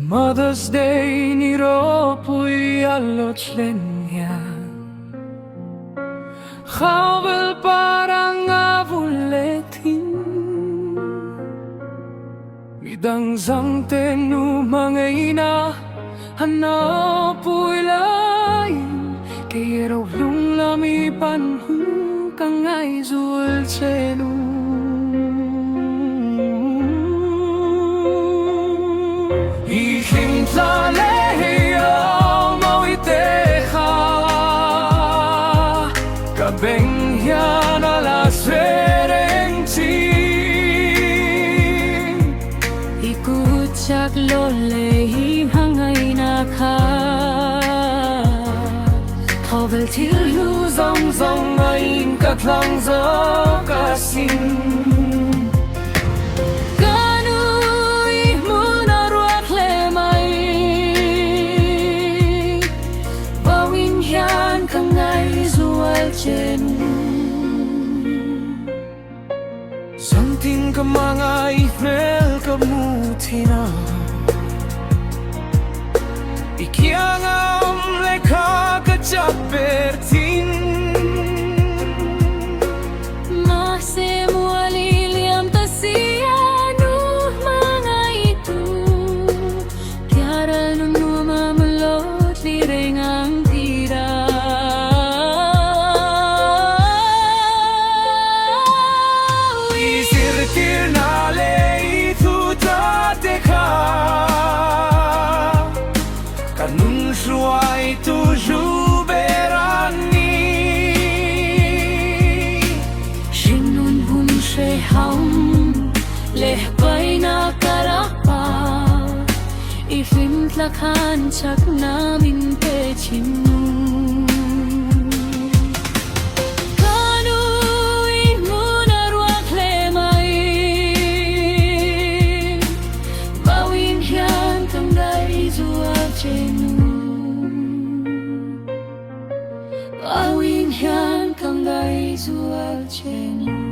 Mother's Day niro pui alot lenya Khawel parang avuletin Midang zang tenu mangaina Hana pui lain Kaya lung lami panhu Kangay zul chenu Kabeng yan ala serengtin Ikut sak lole hangay na ka Hovel til lu zong zong ngayon katlang zo kasing Something ka mga ifel kamutina Ikiangam leka kajapertin Masem waliliam tasiyanu mga itu Kiara nunu mamulot lireng ang tira Suai toujours berani Shinun bun she ham leh paina karapa Ifim tlakan chak namin pechinu Awin yan kang gay zual chenu